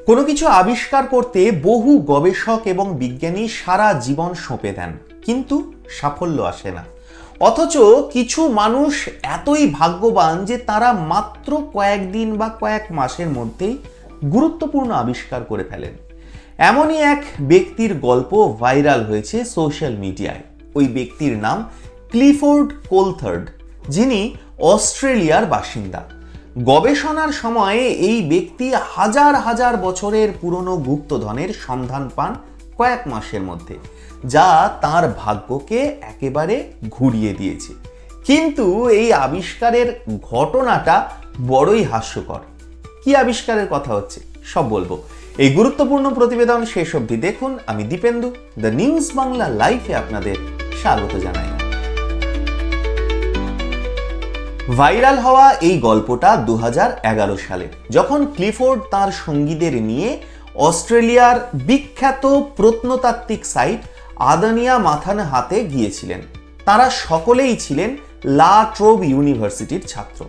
কোনো কিছু আবিষ্কার করতে বহু গবেষক এবং বিজ্ঞানী সারা জীবন সঁপে দেন, কিন্তু সাফল্য আসে না। অথচ কিছু মানুষ এতই ভাগ্যবান যে তারা মাত্র কয়েকদিন বা কয়েক মাসের মধ্যেই গুরুত্বপূর্ণ আবিষ্কার করে ফেলেন। এমনই এক ব্যক্তির গল্প ভাইরাল হয়েছে সোশ্যাল মিডিয়ায়। ওই ব্যক্তির নাম ক্লিফোর্ড কোলথার্ড, যিনি অস্ট্রেলিয়ার বাসিন্দা। গবেষণার সময়ে এই ব্যক্তি হাজার হাজার বছরের পুরনো গুপ্তধনের সন্ধান পান কয়েক মাসের মধ্যে, যা তার ভাগ্যকে একেবারে ঘুরিয়ে দিয়েছে। কিন্তু এই আবিষ্কারের ঘটনাটা বড়ই হাস্যকর। কি আবিষ্কারের কথা হচ্ছে সব বলবো। এই গুরুত্বপূর্ণ প্রতিবেদন শেষ অবধি দেখুন। আমি দীপেন্দু, দ্য নিউজ বাংলা লাইভে আপনাদের স্বাগত জানাই। ভাইরাল হওয়া এই গল্পটা 2011 সালে, যখন ক্লিফোর্ড তার সঙ্গীদের নিয়ে অস্ট্রেলিয়ার বিখ্যাত প্রত্নতাত্ত্বিক সাইট আদানিয়া মাথানহাতে গিয়েছিলেন। তারা সকলেই ছিলেন লা ট্রোব ইউনিভার্সিটির ছাত্র।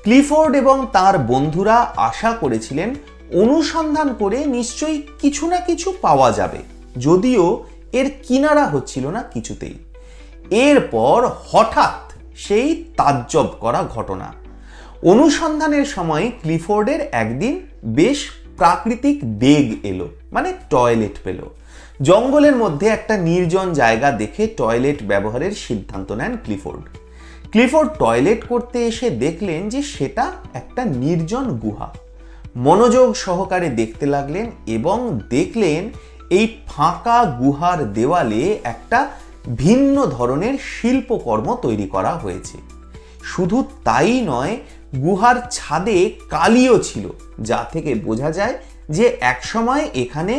ক্লিফোর্ড এবং তার বন্ধুরা আশা করেছিলেন অনুসন্ধান করে নিশ্চয়ই কিছু না কিছু পাওয়া যাবে, যদিও এর কিনারা হচ্ছিল না কিছুতেই। এরপর হঠাৎ সেই তাজ্জব করা ঘটনা। অনুসন্ধানের সময় ক্লিফোর্ডের একদিন বেশ প্রাকৃতিক বেগ এলো, মানে টয়লেট পেল। জঙ্গলের মধ্যে একটা নির্জন জায়গা দেখে টয়লেট ব্যবহারের সিদ্ধান্ত নেন ক্লিফোর্ড টয়লেট করতে এসে দেখলেন যে সেটা একটা নির্জন গুহা। মনোযোগ সহকারে দেখতে লাগলেন এবং দেখলেন এই ফাঁকা গুহার দেওয়ালে একটা ভিন্ন ধরনের শিল্পকর্ম তৈরি করা হয়েছে। শুধু তাই নয়, গুহার ছাদে কালিও ছিল, যা থেকে বোঝা যায় যে একসময় এখানে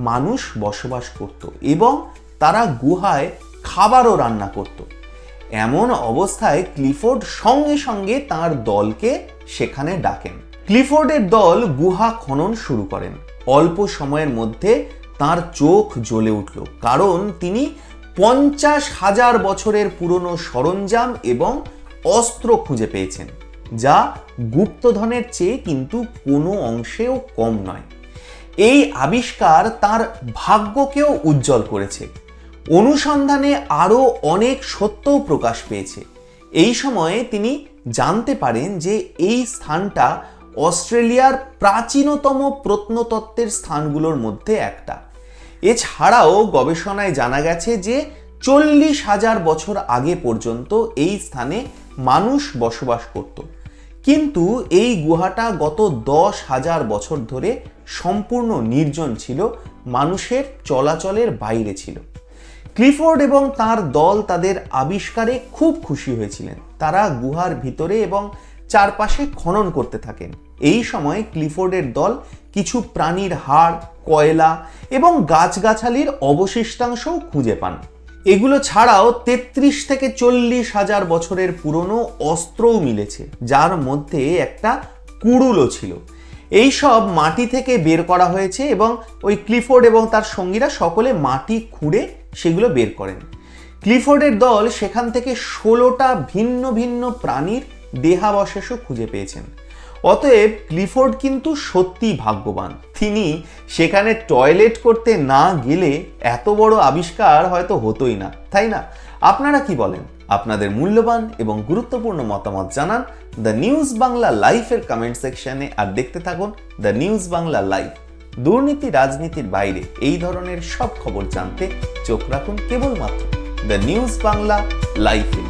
মানুষ বসবাস করত এবং তারা গুহায় খাবারও রান্না করত। এমন অবস্থায় ক্লিফোর্ড সঙ্গে সঙ্গে তার দলকে সেখানে ডাকেন। ক্লিফোর্ডের দল গুহা খনন শুরু করেন। অল্প সময়ের মধ্যে তার চোখ জ্বলে উঠল, কারণ তিনি 50,000 বছরের পুরনো সরঞ্জাম এবং অস্ত্র খুঁজে পেয়েছেন, যা গুপ্তধনের চেয়ে কিন্তু কোনো অংশেও কম নয়। এই আবিষ্কার তার ভাগ্যকেও উজ্জ্বল করেছে। অনুসন্ধানে আরও অনেক সত্যও প্রকাশ পেয়েছে। এই সময়ে তিনি জানতে পারেন যে এই স্থানটা অস্ট্রেলিয়ার প্রাচীনতম প্রত্নতত্ত্বের স্থানগুলোর মধ্যে একটা। এছাড়াও গবেষণায় জানা গেছে যে 40,000 বছর আগে পর্যন্ত এই স্থানে মানুষ বসবাস করত, কিন্তু এই গুহাটা গত 10,000 বছর ধরে সম্পূর্ণ নির্জন ছিল, মানুষের চলাচলের বাইরে ছিল। ক্লিফোর্ড এবং তার দল তাদের আবিষ্কারে খুব খুশি হয়েছিলেন। তারা গুহার ভিতরে এবং চারপাশে খনন করতে থাকেন। এই সময় ক্লিফোর্ডের দল কিছু প্রাণীর হাড়, কয়লা এবং গাছগাছালির অবশিষ্টাংশও খুঁজে পান। এগুলো ছাড়াও 33 থেকে 40,000 বছরের পুরনো অস্ত্রও মিলেছে, যার মধ্যে একটা কুড়ুলও ছিল। এই সব মাটি থেকে বের করা হয়েছে এবং ওই ক্লিফোর্ড এবং তার সঙ্গীরা সকলে মাটি খুঁড়ে সেগুলো বের করেন। ক্লিফোর্ডের দল সেখান থেকে 16টা ভিন্ন ভিন্ন প্রাণীর দেহাবশেষও খুঁজে পেয়েছেন। অতএব ক্লিফোর্ড কিন্তু সত্যি ভাগ্যবান। তিনি সেখানে টয়লেট করতে না গেলে এত বড় আবিষ্কার হয়তো হতোই না, তাই না? আপনারা কি বলেন? আপনাদের মূল্যবান এবং গুরুত্বপূর্ণ মতামত জানান দ্য নিউজ বাংলা লাইভের কমেন্ট সেকশনে। আর দেখতে থাকুন দ্য নিউজ বাংলা লাইভ। দুর্নীতি রাজনীতির বাইরে এই ধরনের সব খবর জানতে চোখ রাখুন কেবলমাত্র দ্য নিউজ বাংলা লাইভে।